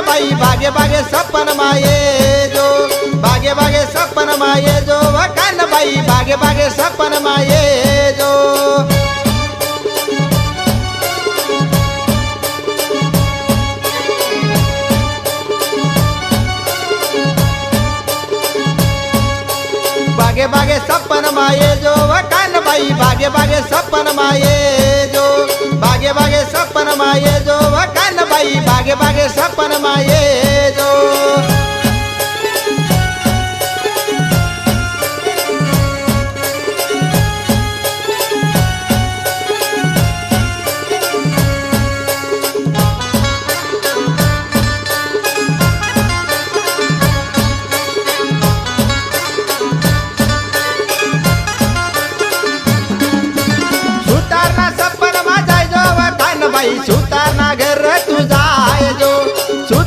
भाई भागे भागे सपन माये जो भागे भागे सपन माये जो कान भाई भागे भागे सपन माये जो भागे भागे सपन माये जो कान भाई भागे भागे सपन माये जो भागे भागे सपन माये जो कान भाई भागे भागे सपन माये